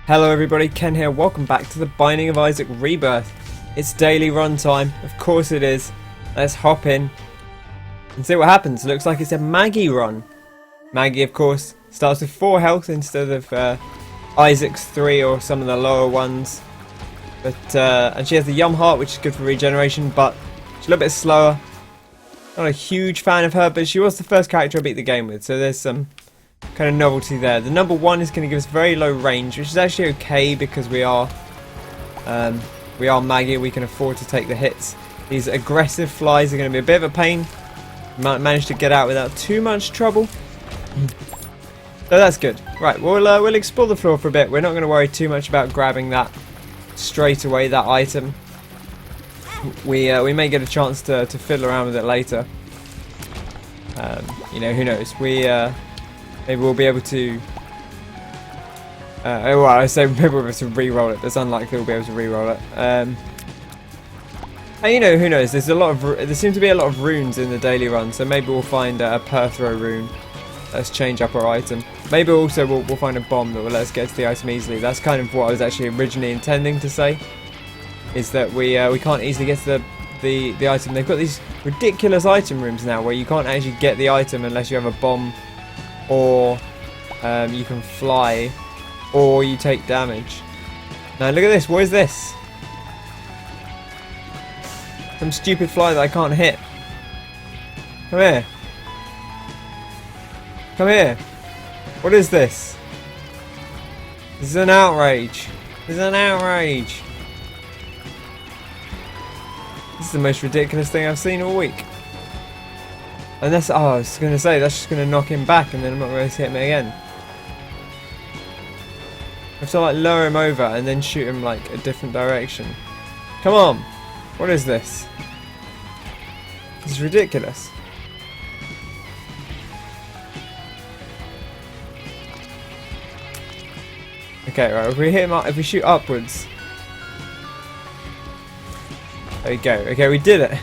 Hello everybody, Ken here, welcome back to the Binding of Isaac Rebirth. It's daily run time, of course it is. Let's hop in and see what happens. Looks like it's a Maggie run. Maggie, of course, starts with 4 health instead of Isaac's 3 or some of the lower ones. But and she has the Yum Heart, which is good for regeneration, but she's a little bit slower. Not a huge fan of her, but she was the first character I beat the game with, so there's some kind of novelty there. The number 1 is going to give us very low range, which is actually okay because we are Maggie. We can afford to take the hits. These aggressive flies are going to be a bit of a pain. Might manage to get out without too much trouble. So that's good. Right, we'll explore the floor for a bit. We're not going to worry too much about grabbing that straight away, that item. We may get a chance to fiddle around with it later. You know, who knows? Maybe we'll be able to. Well, I say maybe we'll be able to re-roll it. It's unlikely we'll be able to re-roll it. And you know, who knows? There seems to be a lot of runes in the daily run, so maybe we'll find a Perthrow rune. Let's change up our item. Maybe also we'll find a bomb that will let us get to the item easily. That's kind of what I was actually originally intending to say. Is that we can't easily get to the item. They've got these ridiculous item rooms now where you can't actually get the item unless you have a bomb, or you can fly, or you take damage. Now look at this. What is this? Some stupid fly that I can't hit. Come here. Come here. What is this? This is an outrage. This is an outrage. This is the most ridiculous thing I've seen all week. And that's, oh, I was going to say, that's just going to knock him back and then I'm not going to hit him again. I have to like lower him over and then shoot him like a different direction. Come on! What is this? This is ridiculous. Okay, right, if we hit him up, if we shoot upwards. There we go. Okay, we did it.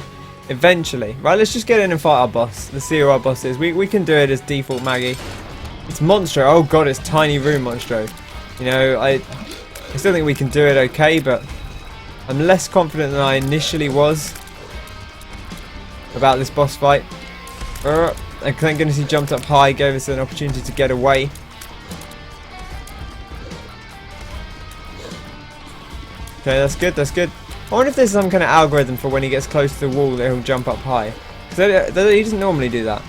Eventually. Right, let's just get in and fight our boss. Let's see who our boss is. We can do it as default Maggie. It's Monstro. Oh god, it's Tiny Room Monstro. You know, I still think we can do it okay, but I'm less confident than I initially was about this boss fight. And thank goodness he jumped up high, gave us an opportunity to get away. Okay, that's good, that's good. I wonder if there's some kind of algorithm for when he gets close to the wall that he'll jump up high. Because he doesn't normally do that.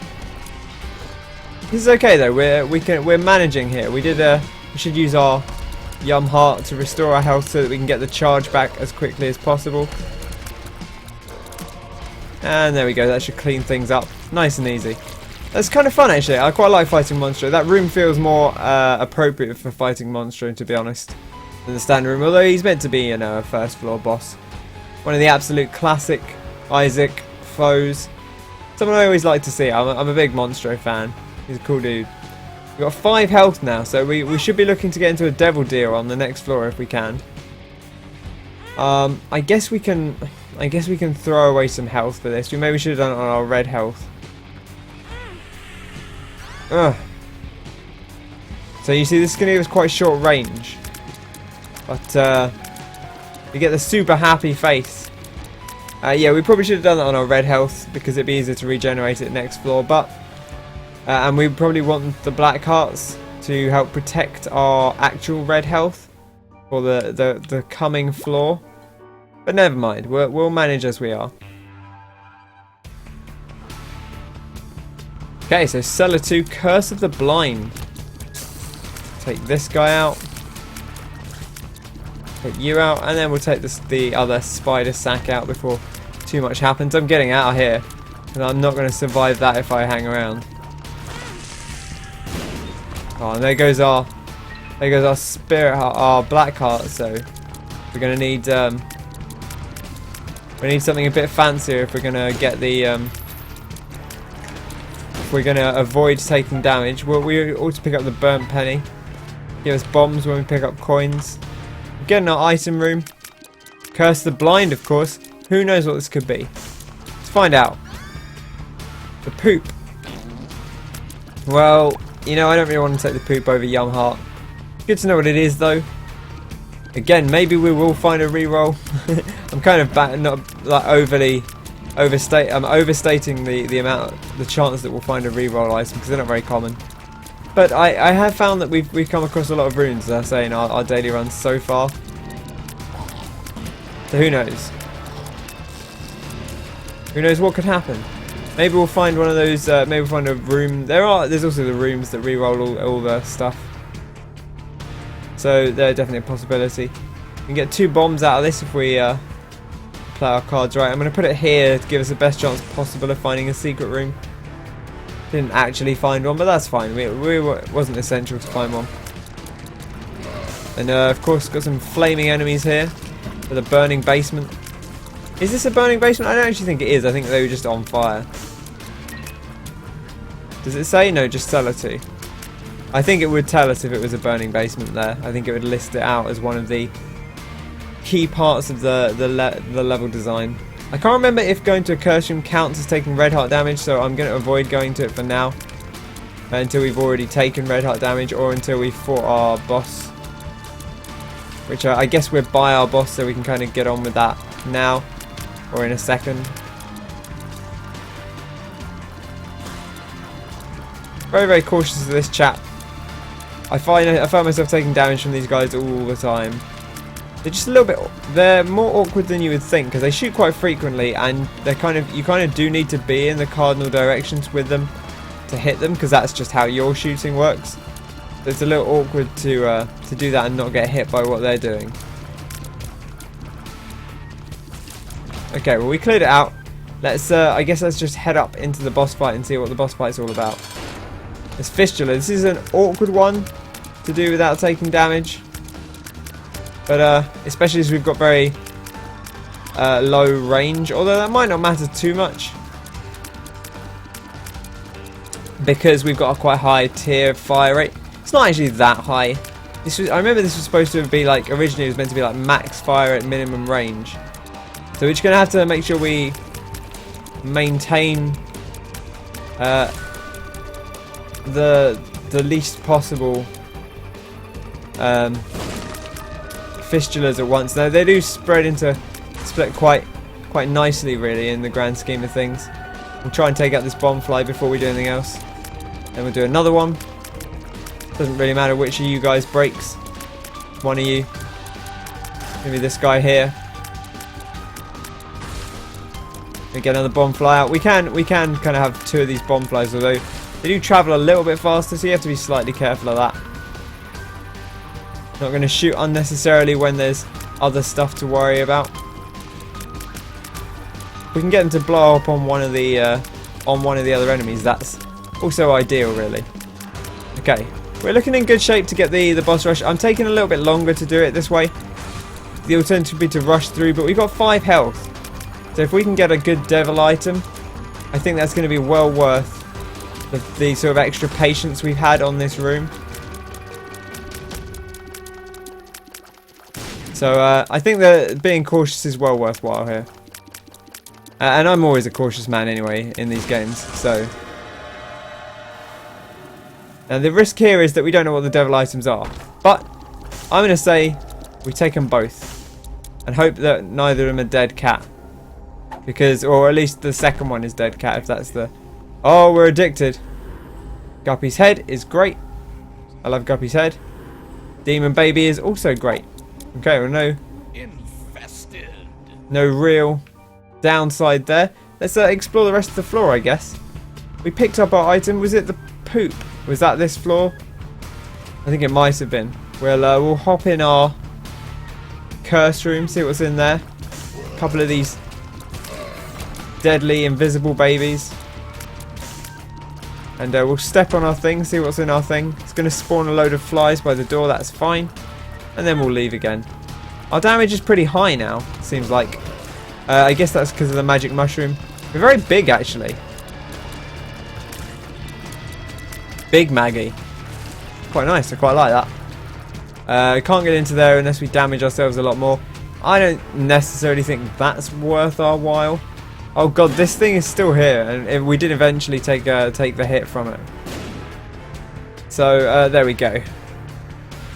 This is okay though. We're managing here. We should use our Yum Heart to restore our health so that we can get the charge back as quickly as possible. And there we go. That should clean things up, nice and easy. That's kind of fun actually. I quite like fighting Monstro. That room feels more appropriate for fighting Monstro, to be honest, than the standard room. Although he's meant to be, you know, a first floor boss. One of the absolute classic Isaac foes. Someone I always like to see. I'm a big Monstro fan. He's a cool dude. We've got 5 health now, so we should be looking to get into a devil deal on the next floor if we can. I guess we can throw away some health for this. We maybe should have done it on our red health. Ugh. So you see, this is going to give us quite short range. But we get the super happy face. Yeah, we probably should have done that on our red health because it'd be easier to regenerate it next floor. But and we probably want the black hearts to help protect our actual red health for the coming floor. But never mind, we'll manage as we are. Okay, so Cellar 2, Curse of the Blind. Take this guy out. Take you out, and then we'll take the other spider sack out before too much happens. I'm getting out of here, and I'm not going to survive that if I hang around. Oh, and there goes our spirit heart, our black heart. So we're going to need we need something a bit fancier if we're going to get the if we're going to avoid taking damage. We ought to pick up the burnt penny. Give us bombs when we pick up coins. Get in our item room. Curse the Blind, of course. Who knows what this could be? Let's find out. The poop. Well, you know, I don't really want to take the poop over Yum Heart. Good to know what it is, though. Again, maybe we will find a reroll. I'm kind of not like I'm overstating the chance that we'll find a reroll item because they're not very common. But I have found that we've come across a lot of runes, as I say, in our daily runs so far. So who knows? Who knows what could happen? Maybe we'll find one of those. Maybe we'll find a room. There's also the rooms that reroll all the stuff. So they're definitely a possibility. We can get 2 bombs out of this if we play our cards right. I'm going to put it here to give us the best chance possible of finding a secret room. Didn't actually find one, but that's fine. It wasn't essential to find one. And of course, got some flaming enemies here with a burning basement. Is this a burning basement? I don't actually think it is. I think they were just on fire. Does it say? No, just tell her to. I think it would tell us if it was a burning basement there. I think it would list it out as one of the key parts of the level design. I can't remember if going to a curse room counts as taking red heart damage, so I'm going to avoid going to it for now. Until we've already taken red heart damage or until we've fought our boss. Which I guess we're by our boss, so we can kind of get on with that now. Or in a second. Very, very cautious of this chap. I find myself taking damage from these guys all the time. They're just a little bit. They're more awkward than you would think because they shoot quite frequently, and you kind of do need to be in the cardinal directions with them to hit them because that's just how your shooting works. So it's a little awkward to do that and not get hit by what they're doing. Okay, well we cleared it out. I guess let's just head up into the boss fight and see what the boss fight's all about. It's Fistula. This is an awkward one to do without taking damage. But especially as we've got very low range, although that might not matter too much. Because we've got a quite high tier fire rate. It's not actually that high. I remember this was supposed to be like, originally it was meant to be like max fire at minimum range. So we're just going to have to make sure we maintain the least possible fistulas at once. Now they do split quite nicely really in the grand scheme of things. We'll try and take out this bomb fly before we do anything else. Then we'll do another one. Doesn't really matter which of you guys breaks. One of you. Maybe this guy here. We get another bomb fly out. We can kind of have 2 of these bomb flies, although they do travel a little bit faster, so you have to be slightly careful of that. Not going to shoot unnecessarily when there's other stuff to worry about. We can get them to blow up on one of the other enemies. That's also ideal, really. Okay, we're looking in good shape to get the boss rush. I'm taking a little bit longer to do it this way. The alternative would be to rush through, but we've got 5 health. So if we can get a good devil item, I think that's going to be well worth the sort of extra patience we've had on this room. So I think that being cautious is well worthwhile here. And I'm always a cautious man anyway in these games, so. And the risk here is that we don't know what the devil items are. But I'm going to say we take them both. And hope that neither of them are dead cat. Because, or at least the second one is dead cat if that's the... Oh, we're addicted. Guppies Head is great. I love Guppies Head. Demon Baby is also great. Okay, well no real downside there. Let's explore the rest of the floor, I guess. We picked up our item. Was it the poop? Was that this floor? I think it might have been. We'll hop in our curse room, see what's in there. A couple of these deadly invisible babies. And we'll step on our thing, see what's in our thing. It's going to spawn a load of flies by the door, that's fine. And then we'll leave again. Our damage is pretty high now, seems like. I guess that's because of the magic mushroom. We're very big, actually. Big Maggie. Quite nice, I quite like that. Can't get into there unless we damage ourselves a lot more. I don't necessarily think that's worth our while. Oh god, this thing is still here, and we did eventually take the hit from it. So there we go.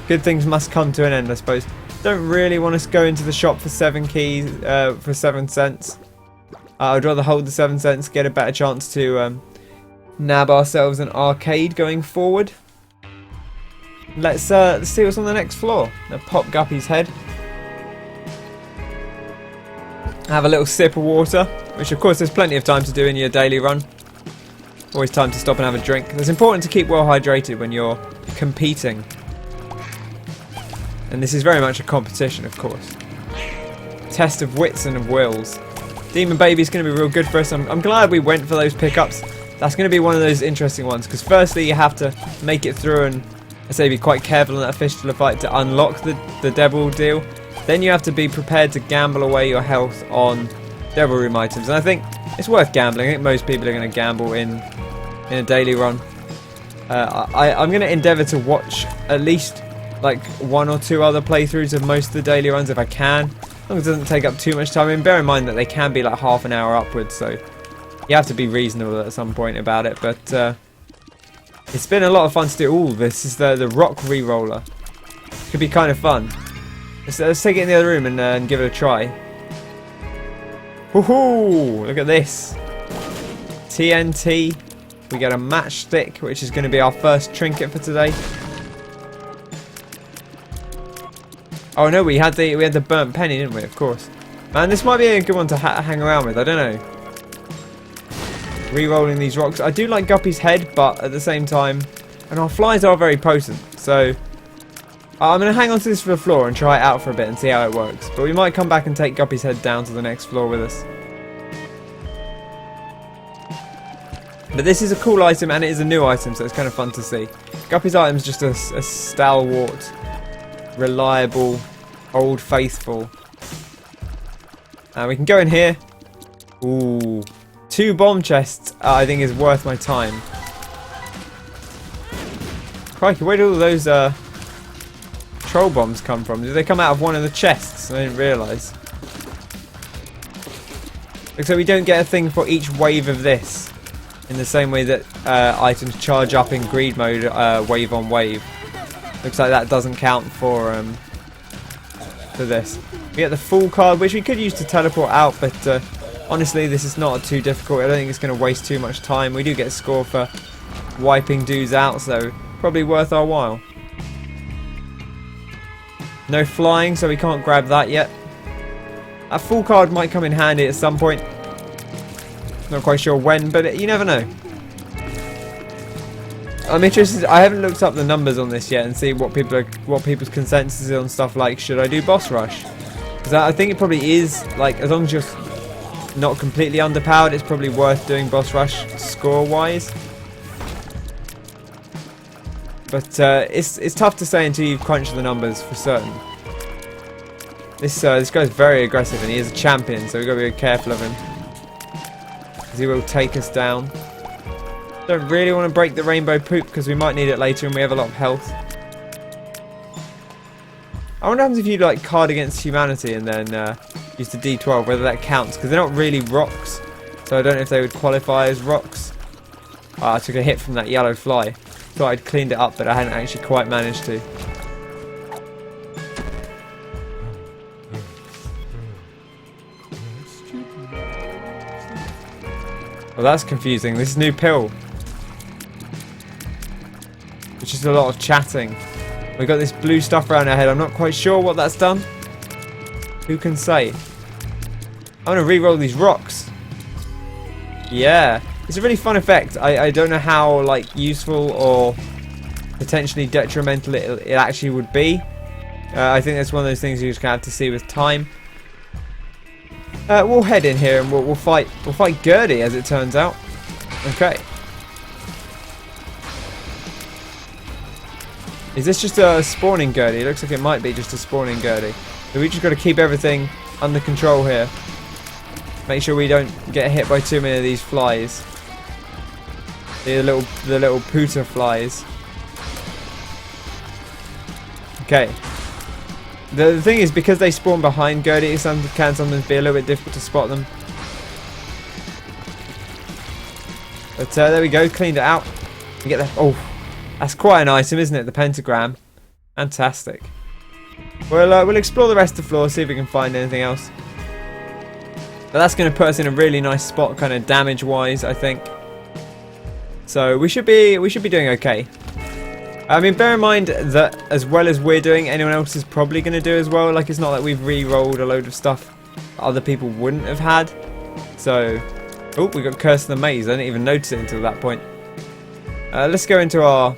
Good things must come to an end, I suppose. Don't really want to go into the shop for 7 keys, for 7 cents. I'd rather hold the 7 cents, get a better chance to nab ourselves an arcade going forward. Let's see what's on the next floor. Now pop Guppies Head. Have a little sip of water, which of course there's plenty of time to do in your daily run. Always time to stop and have a drink. It's important to keep well hydrated when you're competing. And this is very much a competition, of course. Test of wits and of wills. Demon Baby's going to be real good for us. I'm glad we went for those pickups. That's going to be one of those interesting ones, because firstly you have to make it through and, I say, be quite careful in that fistula fight to unlock the devil deal. Then you have to be prepared to gamble away your health on devil room items, and I think it's worth gambling. I think most people are going to gamble in a daily run. I'm going to endeavour to watch at least like 1 or 2 other playthroughs of most of the daily runs if I can, as long as it doesn't take up too much time. And bear in mind that they can be like half an hour upwards, so you have to be reasonable at some point about it. But it's been a lot of fun to do. Ooh, this is the rock re-roller. Could be kind of fun. Let's take it in the other room and give it a try. Woohoo! Look at this. TNT. We get a matchstick, which is going to be our first trinket for today. Oh no, we had the burnt penny, didn't we? Of course. Man, this might be a good one to hang around with. I don't know. Re-rolling these rocks. I do like Guppies Head, but at the same time, and our flies are very potent. So I'm going to hang on to this for the floor and try it out for a bit and see how it works. But we might come back and take Guppies Head down to the next floor with us. But this is a cool item, and it is a new item, so it's kind of fun to see. Guppy's item is just a stalwart, reliable, old faithful. We can go in here. Ooh, 2 bomb chests I think is worth my time. Crikey, where did all those troll bombs come from? Did they come out of one of the chests? I didn't realise. Looks like we don't get a thing for each wave of this, in the same way that items charge up in greed mode wave on wave. Looks like that doesn't count for this. We get the full card, which we could use to teleport out, but honestly this is not too difficult. I don't think it's going to waste too much time. We do get a score for wiping dudes out, so probably worth our while. No flying, so we can't grab that yet. A full card might come in handy at some point. Not quite sure when, but you never know. I'm interested. I haven't looked up the numbers on this yet and see what people's consensus is on stuff like, should I do boss rush? Because I think it probably is, like, as long as you're not completely underpowered, it's probably worth doing boss rush score wise. But it's tough to say until you've crunched the numbers for certain. This guy's very aggressive, and he is a champion, so we've got to be careful of him. He will take us down. Don't really want to break the rainbow poop because we might need it later and we have a lot of health. I wonder what happens if you like card against humanity and then use the D12, whether that counts, because they're not really rocks, so I don't know if they would qualify as rocks. I took a hit from that yellow fly. Thought I'd cleaned it up, but I hadn't actually quite managed to. Well, that's confusing. This is new pill. It's just a lot of chatting. We've got this blue stuff around our head. I'm not quite sure what that's done. Who can say? I'm going to re-roll these rocks. Yeah. It's a really fun effect. I don't know how like useful or potentially detrimental it actually would be. I think that's one of those things you're just going to have to see with time. We'll head in here and we'll fight Gertie, as it turns out. Okay. Is this just a spawning Gertie? It looks like it might be just a spawning Gertie. So we just got to keep everything under control here. Make sure we don't get hit by too many of these flies. The little pooter flies. Okay. The thing is, because they spawn behind Gertie, it can sometimes be a little bit difficult to spot them. But there we go, cleaned it out. We get the, oh, that's quite an item, isn't it? The pentagram. Fantastic. We'll explore the rest of the floor, see if we can find anything else. But that's going to put us in a really nice spot, kind of damage-wise, I think. So we should be doing okay. I mean, bear in mind that as well as we're doing, anyone else is probably going to do as well. Like, it's not like we've re-rolled a load of stuff other people wouldn't have had. So, oh, we got Curse of the Maze. I didn't even notice it until that point. Let's go into our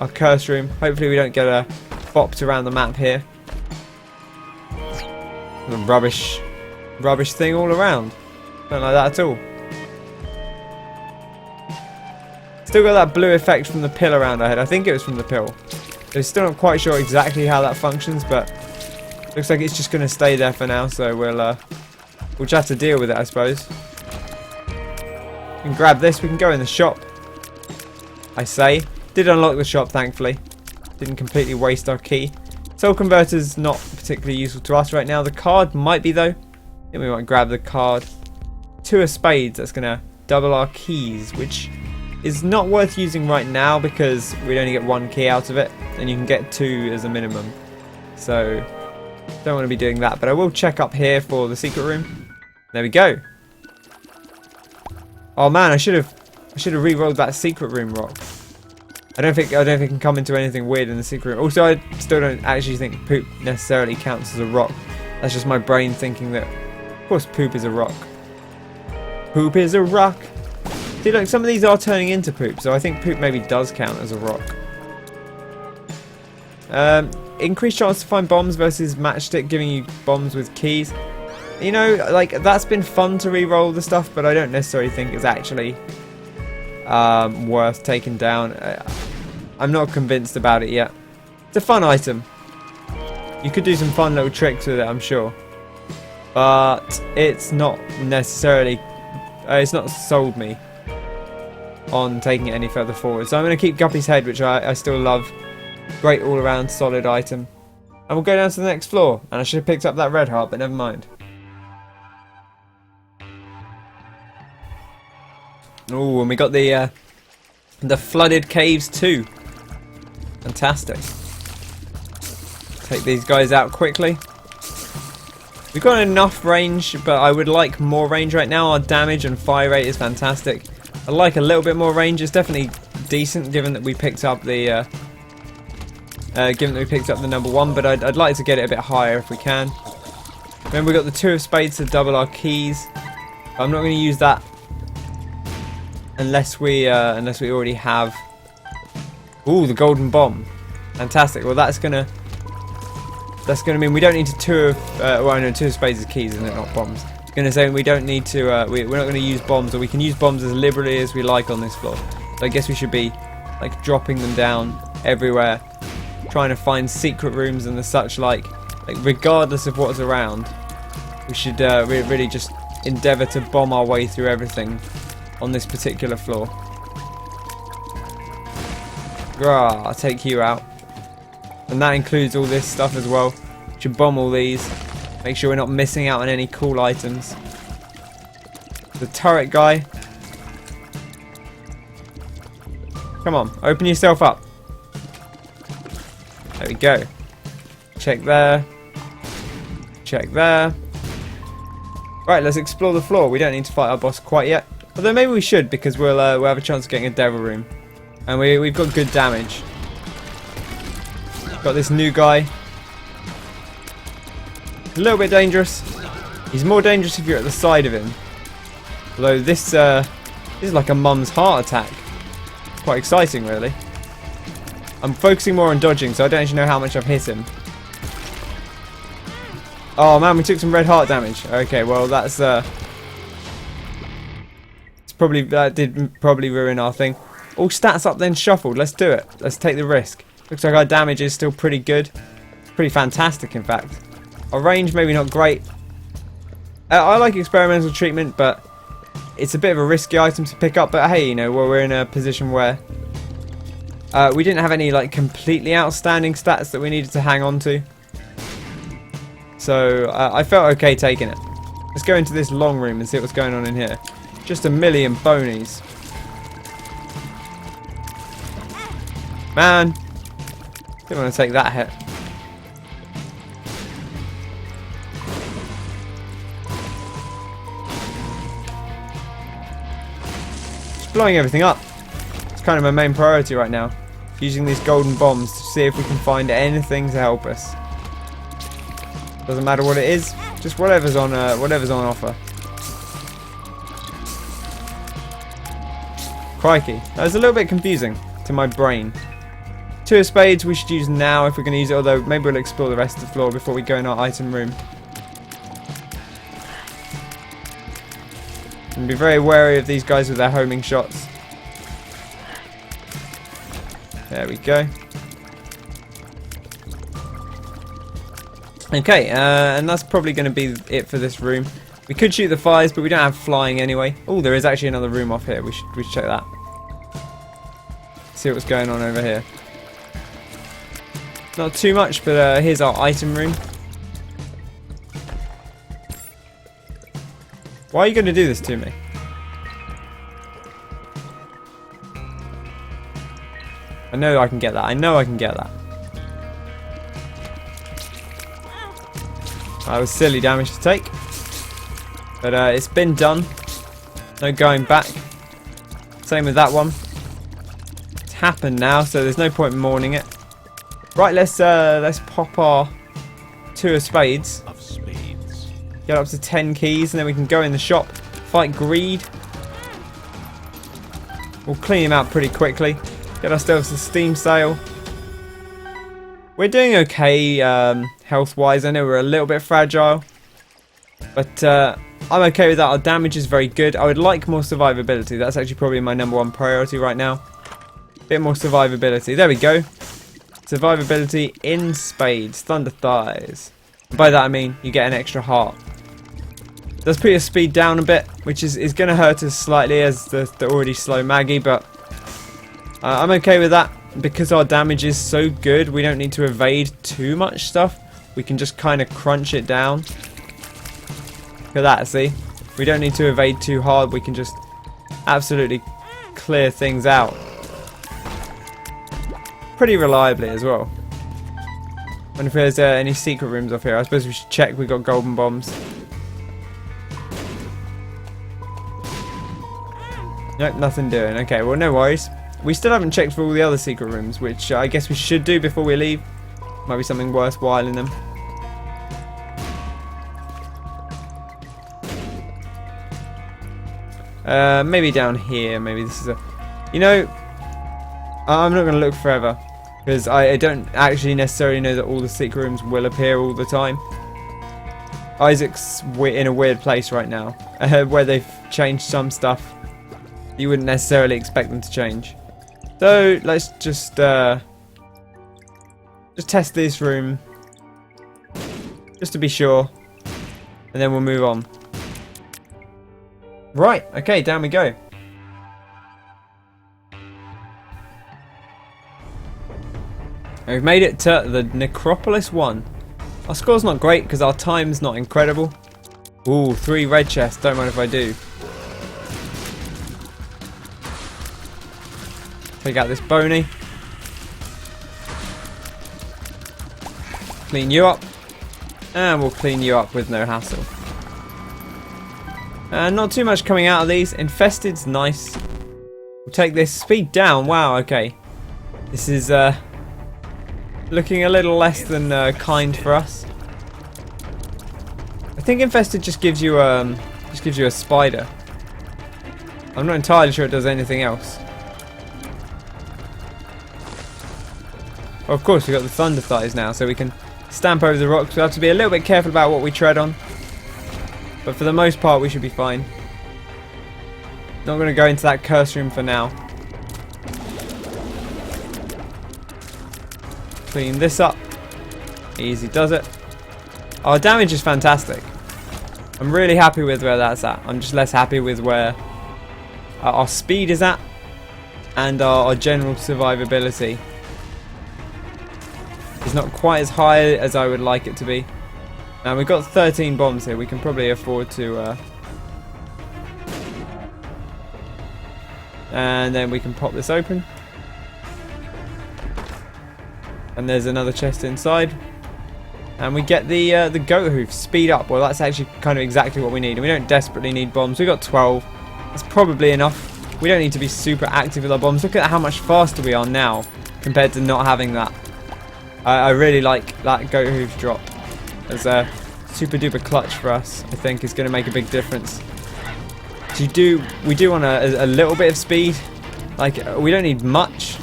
curse room. Hopefully we don't get bopped around the map here. Rubbish thing all around. Don't like that at all. Still got that blue effect from the pill around our head. I think it was from the pill. So still not quite sure exactly how that functions, but looks like it's just going to stay there for now. So we'll just have to deal with it, I suppose. We can grab this. We can go in the shop. I say. Did unlock the shop, thankfully. Didn't completely waste our key. Soul Converter's not particularly useful to us right now. The card might be, though. I think we might grab the card. 2 of spades. That's going to double our keys, which is not worth using right now because we'd only get 1 key out of it. And you can get 2 as a minimum. So, don't want to be doing that. But I will check up here for the secret room. There we go. Oh man, I should have re-rolled that secret room rock. I don't think it can come into anything weird in the secret room. Also, I still don't actually think poop necessarily counts as a rock. That's just my brain thinking that, of course, poop is a rock. Poop is a rock. See, look, some of these are turning into poop, so I think poop maybe does count as a rock. Increased chance to find bombs versus matchstick, giving you bombs with keys. You know, like, that's been fun to re-roll the stuff, but I don't necessarily think it's actually worth taking down. I'm not convinced about it yet. It's a fun item. You could do some fun little tricks with it, I'm sure. But it's not necessarily... it's not sold me on taking it any further forward. So I'm going to keep Guppies Head, which I still love. Great all-around solid item. And we'll go down to the next floor. And I should have picked up that red heart, but never mind. Oh, and we got the flooded caves too. Fantastic. Take these guys out quickly. We've got enough range, but I would like more range right now. Our damage and fire rate is fantastic. I'd like a little bit more range. It's definitely decent, given that we picked up the number 1. But I'd like to get it a bit higher if we can. Then we got the 2 of spades to double our keys. I'm not going to use that unless we already have. Ooh, the golden bomb. Fantastic. Well, that's gonna mean we don't need to 2 of well, no, 2 of spades is keys, isn't it? Not bombs. It's gonna say we don't need to. We're not gonna use bombs, or we can use bombs as liberally as we like on this floor. So I guess we should be like dropping them down everywhere, trying to find secret rooms and the such like regardless of what's around. We should really just endeavour to bomb our way through everything on this particular floor. Grah, I'll take you out. And that includes all this stuff as well. We should bomb all these. Make sure we're not missing out on any cool items. The turret guy. Come on, open yourself up. There we go. Check there. Check there. Right, let's explore the floor. We don't need to fight our boss quite yet. Although maybe we should, because we'll have a chance of getting a devil room. And we've got good damage. Got this new guy. A little bit dangerous. He's more dangerous if you're at the side of him. Although this is like a mum's heart attack. Quite exciting, really. I'm focusing more on dodging, so I don't actually know how much I've hit him. Oh man, we took some red heart damage. Okay, well that did probably ruin our thing. All stats up then shuffled. Let's do it. Let's take the risk. Looks like our damage is still pretty good. Pretty fantastic, in fact. Our range maybe not great. I like experimental treatment, but it's a bit of a risky item to pick up. But hey, you know, we're in a position where we didn't have any like completely outstanding stats that we needed to hang on to. So I felt okay taking it. Let's go into this long room and see what's going on in here. Just a million bonies. Man, didn't want to take that hit. just blowing everything up. It's kind of my main priority right now. Using these golden bombs to see if we can find anything to help us. Doesn't matter what it is, just whatever's on offer. Crikey, that was a little bit confusing to my brain. 2 of spades we should use now if we're going to use it, although maybe we'll explore the rest of the floor before we go in our item room. And be very wary of these guys with their homing shots. There we go. Okay, and that's probably going to be it for this room. We could shoot the fires, but we don't have flying anyway. Oh, there is actually another room off here. We should check that. See what's going on over here. Not too much, but here's our item room. Why are you going to do this to me? I know I can get that. I know I can get that. That was silly damage to take. But it's been done. No going back. Same with that one. It's happened now, so there's no point in mourning it. Right, let's pop our 2 of spades. Get up to 10 keys, and then we can go in the shop, fight greed. We'll clean him out pretty quickly. Get ourselves a Steam sale. We're doing okay health-wise. I know we're a little bit fragile, but I'm okay with that. Our damage is very good. I would like more survivability. That's actually probably my #1 priority right now. Bit more survivability. There we go. Survivability in spades. Thunder thighs. By that I mean you get an extra heart. Does put your speed down a bit, which is going to hurt us slightly as the already slow Maggie, but I'm okay with that. Because our damage is so good, we don't need to evade too much stuff. We can just kind of crunch it down. Look at that, see? We don't need to evade too hard. We can just absolutely clear things out. Pretty reliably as well. I wonder if there's any secret rooms off here. I suppose we should check. We got golden bombs. Nope, nothing doing. Okay, well, no worries. We still haven't checked for all the other secret rooms, which I guess we should do before we leave. Might be something worthwhile in them. Maybe down here. Maybe this is a... You know, I'm not going to look forever. Because I don't actually necessarily know that all the secret rooms will appear all the time. Isaac's in a weird place right now. Where they've changed some stuff. You wouldn't necessarily expect them to change. So let's just test this room, just to be sure, and then we'll move on. Right, okay, down we go. And we've made it to the Necropolis 1. Our score's not great because our time's not incredible. Ooh, 3 red chests, don't mind if I do. Take out this bony. Clean you up. And we'll clean you up with no hassle. Not too much coming out of these. Infested's nice. We'll take this speed down. Wow, okay. This is looking a little less than kind for us. I think Infested just gives you a spider. I'm not entirely sure it does anything else. Of course, we've got the thunder thighs now, so we can stamp over the rocks. We have to be a little bit careful about what we tread on. But for the most part, we should be fine. Not going to go into that curse room for now. Clean this up. Easy does it. Our damage is fantastic. I'm really happy with where that's at. I'm just less happy with where our speed is at. And our general survivability. It's not quite as high as I would like it to be. Now we've got 13 bombs here. We can probably afford to... And then we can pop this open. And there's another chest inside. And we get the goat hoof. Speed up. Well, that's actually kind of exactly what we need. And we don't desperately need bombs. We've got 12. That's probably enough. We don't need to be super active with our bombs. Look at how much faster we are now compared to not having that. I really like that goat hoof drop. As a super duper clutch for us, I think is going to make a big difference. So we do want a little bit of speed. Like, we don't need much.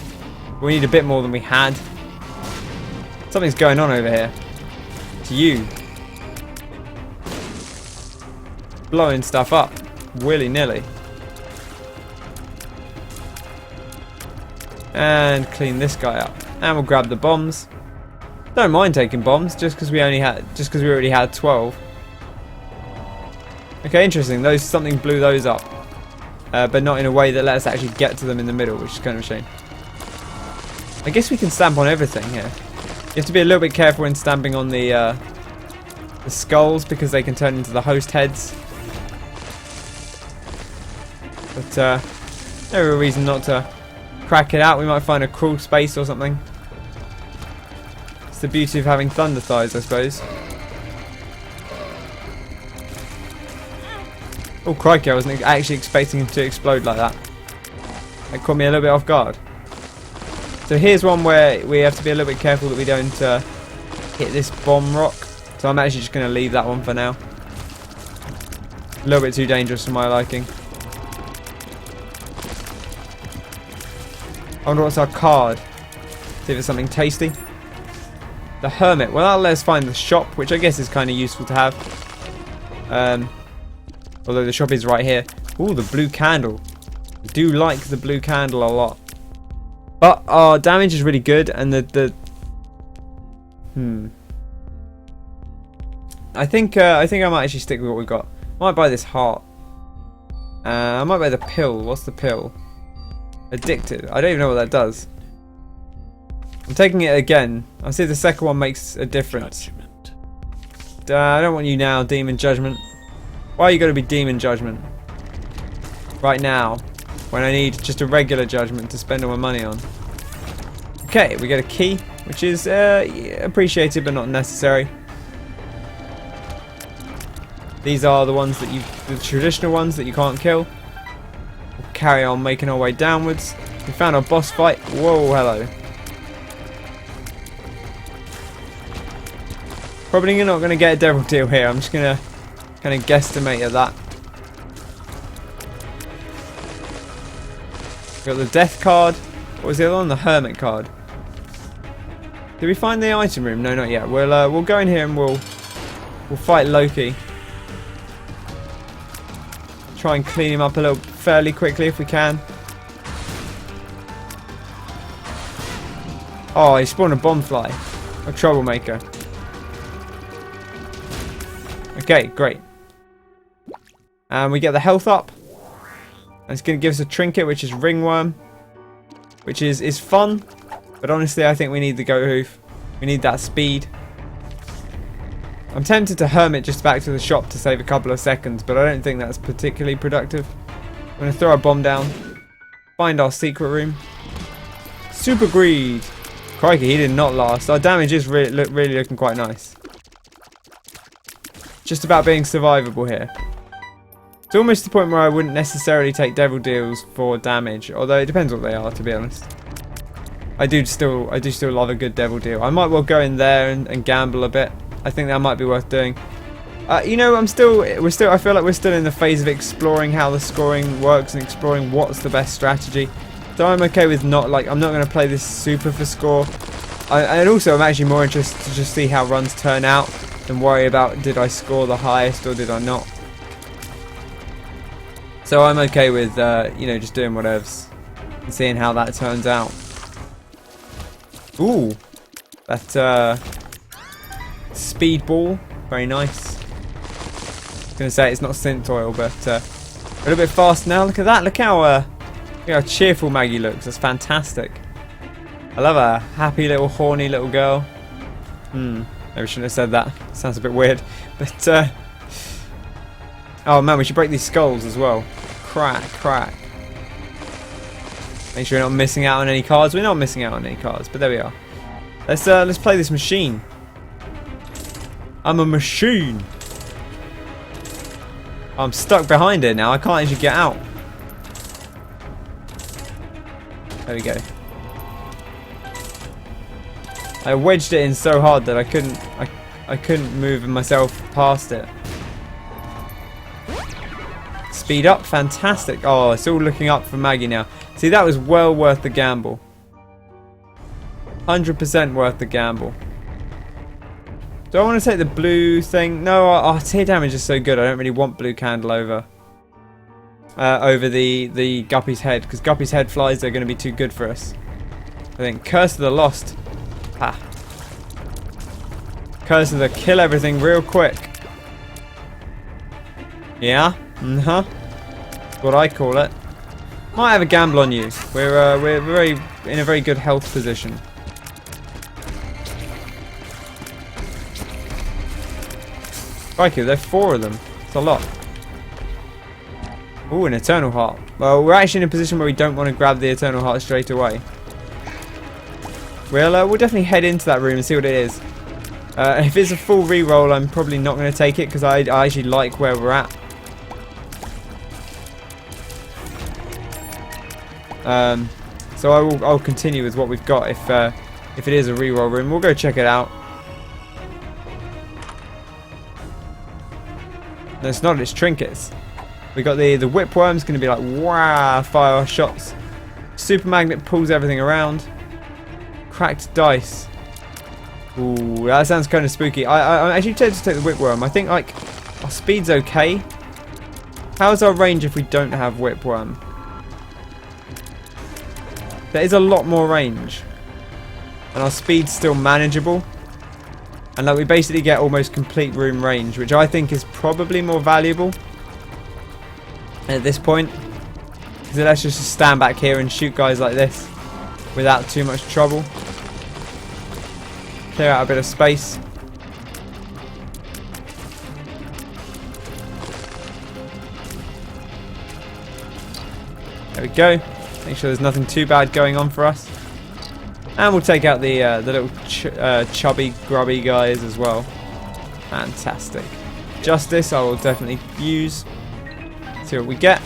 We need a bit more than we had. Something's going on over here. It's you. Blowing stuff up. Willy-nilly. And clean this guy up. And we'll grab the bombs. Don't mind taking bombs, just because we already had 12. Okay, interesting. Something blew those up. But not in a way that lets us actually get to them in the middle, which is kind of a shame. I guess we can stamp on everything here. You have to be a little bit careful when stamping on the skulls, because they can turn into the host heads. But no real reason not to crack it out. We might find a crawl space or something. It's the beauty of having thunder thighs, I suppose. Oh crikey, I wasn't actually expecting him to explode like that. That caught me a little bit off guard. So here's one where we have to be a little bit careful that we don't hit this bomb rock. So I'm actually just going to leave that one for now. A little bit too dangerous for my liking. I wonder what's our card. See if it's something tasty. The Hermit. Well, that'll let us find the shop, which I guess is kind of useful to have. Although the shop is right here. Ooh, the blue candle. I do like the blue candle a lot. But our damage is really good, and I think I might actually stick with what we've got. I might buy this heart. I might buy the pill. What's the pill? Addicted. I don't even know what that does. I'm taking it again. I'll see if the second one makes a difference. I don't want you now, Demon Judgment. Why are you going to be Demon Judgment? Right now. When I need just a regular Judgment to spend all my money on. Okay, we get a key. Which is appreciated but not necessary. These are the ones that the traditional ones that you can't kill. We'll carry on making our way downwards. We found our boss fight. Whoa, hello. Probably not going to get a devil deal here. I'm just going to kind of guesstimate at that. Got the death card. What was the other one? The hermit card. Did we find the item room? No, not yet. We'll go in here and we'll fight Loki. Try and clean him up a little fairly quickly if we can. Oh, he spawned a bomb fly. A troublemaker. Okay, great. And we get the health up. And it's going to give us a trinket, which is ringworm. Which is fun. But honestly, I think we need the goat hoof. We need that speed. I'm tempted to hermit just back to the shop to save a couple of seconds, but I don't think that's particularly productive. I'm going to throw a bomb down. Find our secret room. Super greed. Crikey, he did not last. Our damage is really looking quite nice. Just about being survivable here. It's almost the point where I wouldn't necessarily take devil deals for damage, although it depends what they are, to be honest. I do still love a good devil deal. I might well go in there and gamble a bit. I think that might be worth doing. You know, I feel like we're still in the phase of exploring how the scoring works and exploring what's the best strategy. So I'm okay with I'm not going to play this super for score. And also I'm actually more interested to just see how runs turn out than worry about did I score the highest or did I not. So I'm okay with you know, just doing whatever's and seeing how that turns out. Ooh, that speed ball, very nice. I was gonna say it's not synth oil, but a little bit fast now. Look at that! Look how cheerful Maggie looks. That's fantastic. I love a happy little horny little girl. Maybe I shouldn't have said that. Sounds a bit weird, but oh man, we should break these skulls as well. Crack, crack. Make sure we're not missing out on any cards. We're not missing out on any cards, but there we are. Let's play this machine. I'm a machine. I'm stuck behind it now. I can't actually get out. There we go. I wedged it in so hard that I couldn't move myself past it. Speed up, fantastic. Oh, it's all looking up for Maggie now. See, that was well worth the gamble. 100% worth the gamble. Do I want to take the blue thing? No, our tear damage is so good. I don't really want blue candle over the Guppies Head, because Guppies Head flies are going to be too good for us. I think Curse of the Lost. Ah. Curse of the kill everything real quick. Yeah. That's what I call it. Might have a gamble on you. We're very in a very good health position. Crikey, there are 4 of them. It's a lot. Ooh, an Eternal Heart. Well, we're actually in a position where we don't want to grab the Eternal Heart straight away. We'll definitely head into that room and see what it is. If it's a full reroll, I'm probably not going to take it because I actually like where we're at. So I'll continue with what we've got if it is a reroll room. We'll go check it out. No, it's not. It's trinkets. We got the whipworm's going to be like, wow, fire shots. Super magnet pulls everything around. Cracked dice. Ooh, that sounds kind of spooky. I'm actually tempted to take the whipworm. I think like our speed's okay. How's our range if we don't have whipworm? There is a lot more range, and our speed's still manageable. And like we basically get almost complete room range, which I think is probably more valuable at this point. So let's just stand back here and shoot guys like this without too much trouble. Clear out a bit of space. There we go. Make sure there's nothing too bad going on for us. And we'll take out the little chubby, grubby guys as well. Fantastic. Justice I will definitely use. See what we get.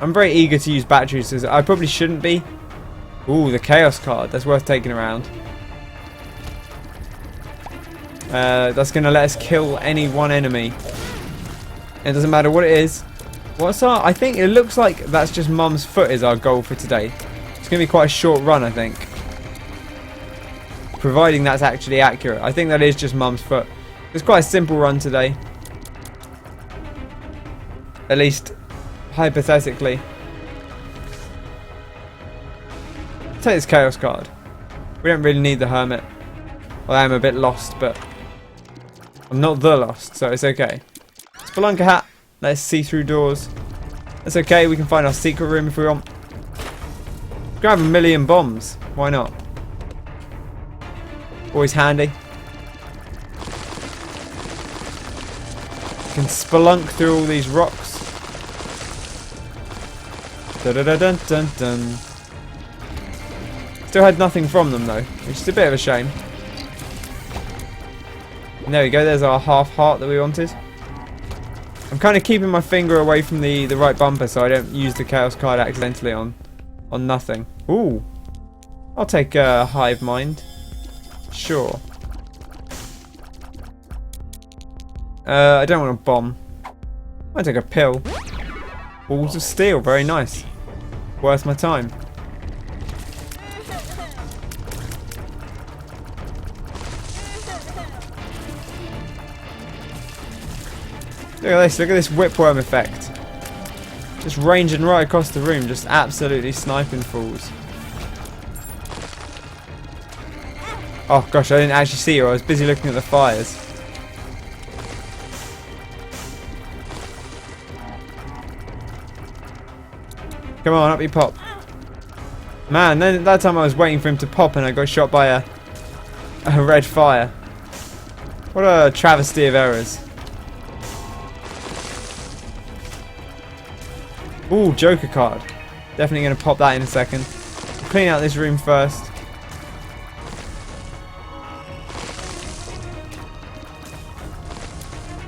I'm very eager to use batteries, so I probably shouldn't be. Ooh, the Chaos card. That's worth taking around. That's going to let us kill any one enemy. It doesn't matter what it is. What's our... I think it looks like that's just Mum's foot is our goal for today. It's going to be quite a short run, I think. Providing that's actually accurate. I think that is just Mum's foot. It's quite a simple run today. At least, hypothetically. Take this Chaos card. We don't really need the Hermit. Well, I am a bit lost, but I'm not the lost, so it's okay. Spelunker hat. Let's see through doors. That's okay, we can find our secret room if we want. Grab a million bombs. Why not? Always handy. Can spelunk through all these rocks. Dun. Still had nothing from them though, which is a bit of a shame. And there we go, there's our half heart that we wanted. I'm kind of keeping my finger away from the right bumper so I don't use the Chaos card accidentally on nothing. Ooh. I'll take a Hive Mind. Sure. I don't want a bomb. I'll take a pill. Balls of Steel, very nice. Worth my time. Look at this whipworm effect. Just ranging right across the room, just absolutely sniping fools. Oh gosh, I didn't actually see you, I was busy looking at the fires. Come on, up you pop. Man, then that time I was waiting for him to pop and I got shot by a red fire. What a travesty of errors. Ooh, Joker card. Definitely going to pop that in a second. Clean out this room first.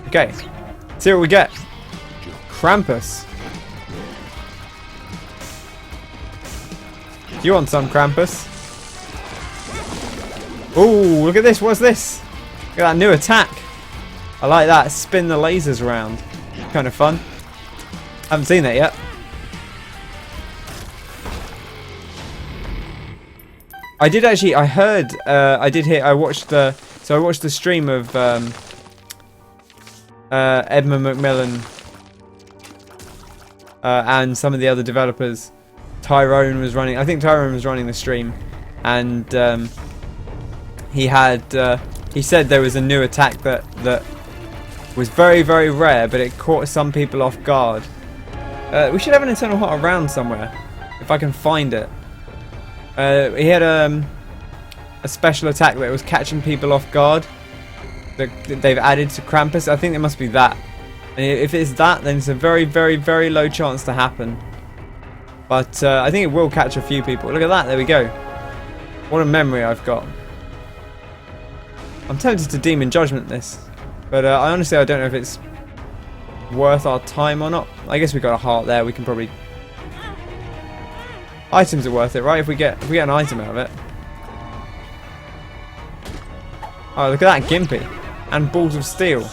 Okay. See what we get. Krampus. Do you want some, Krampus? Ooh, look at this. What's this? Look at that new attack. I like that. Spin the lasers around. Kind of fun. Haven't seen that yet. I did actually. I heard. I did hear. I watched the. So I watched the stream of Edmund McMillan and some of the other developers. Tyrone was running. I think Tyrone was running the stream, and he had. He said there was a new attack that was very, very rare, but it caught some people off guard. We should have an Eternal Heart around somewhere, if I can find it. He had a special attack that was catching people off guard that they've added to Krampus. I think it must be that. And if it's that, then it's a very, very, very low chance to happen. But I think it will catch a few people. Look at that. There we go. What a memory I've got. I'm tempted to Demon Judgment this. But I honestly don't know if it's worth our time or not. I guess we got a heart there. We can probably... Items are worth it, right? If we get an item out of it. Oh, look at that Gimpy. And balls of steel.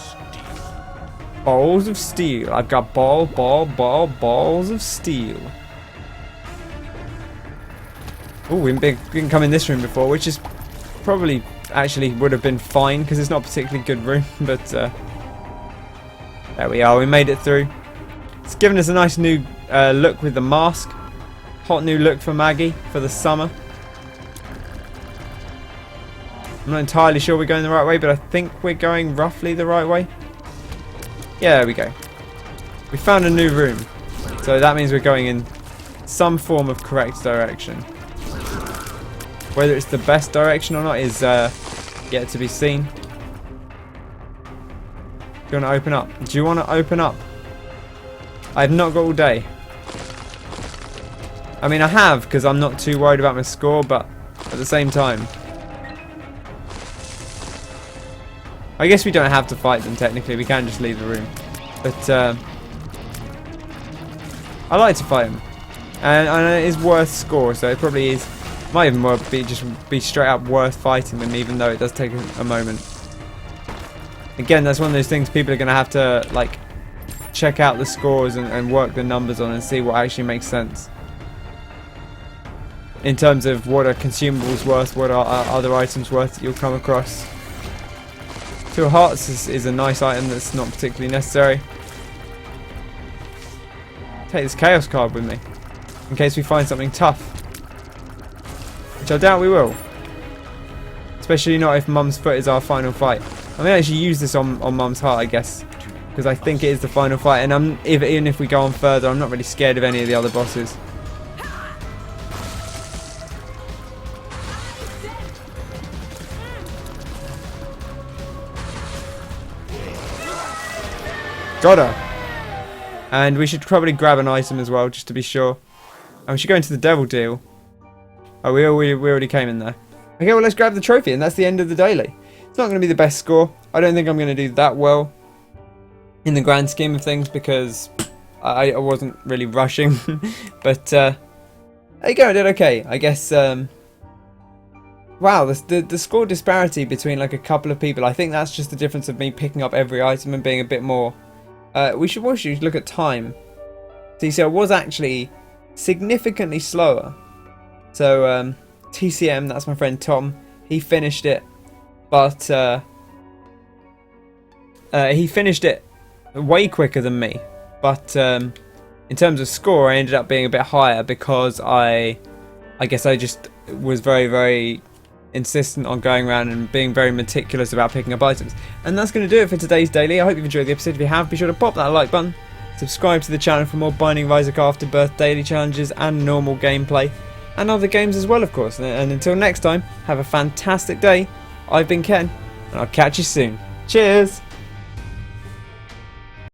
Balls of steel. I've got balls of steel. Oh, we didn't come in this room before, which is probably actually would have been fine because it's not a particularly good room, but there we are. We made it through. It's given us a nice new look with the mask. Hot new look for Maggie for the summer. I'm not entirely sure we're going the right way, but I think we're going roughly the right way. Yeah, there we go. We found a new room. So that means we're going in some form of correct direction. Whether it's the best direction or not is yet to be seen. Do you want to open up? Do you want to open up? I've not got all day. I mean, I have, because I'm not too worried about my score, but at the same time, I guess we don't have to fight them technically. We can just leave the room. But I like to fight them, and it is worth score, so it probably is. Might even be straight up worth fighting them, even though it does take a moment. Again, that's one of those things people are going to have to like check out the scores and work the numbers on and see what actually makes sense. In terms of what are consumables worth, what are other items worth that you'll come across. 2 hearts is a nice item that's not particularly necessary. Take this chaos card with me, in case we find something tough. Which I doubt we will. Especially not if Mum's Foot is our final fight. I may actually use this on Mum's Heart, I guess. Because I think it is the final fight, and even if we go on further, I'm not really scared of any of the other bosses. Got her. And we should probably grab an item as well, just to be sure. And we should go into the devil deal. Oh, we already came in there. Okay, well, let's grab the trophy, and that's the end of the daily. It's not going to be the best score. I don't think I'm going to do that well in the grand scheme of things, because I wasn't really rushing. But there you go, I did okay. I guess, wow, the score disparity between like a couple of people, I think that's just the difference of me picking up every item and being a bit more... we should look at time. See, so it was actually significantly slower. So TCM, that's my friend Tom, he finished it, but he finished it way quicker than me. But in terms of score, I ended up being a bit higher because I guess I just was very, very insistent on going around and being very meticulous about picking up items. And that's going to do it for today's daily. I hope you've enjoyed the episode. If you have, be sure to pop that like button, subscribe to the channel for more Binding of Isaac Afterbirth daily challenges and normal gameplay, and other games as well, of course. And until next time, have a fantastic day. I've been Ken, and I'll catch you soon. Cheers!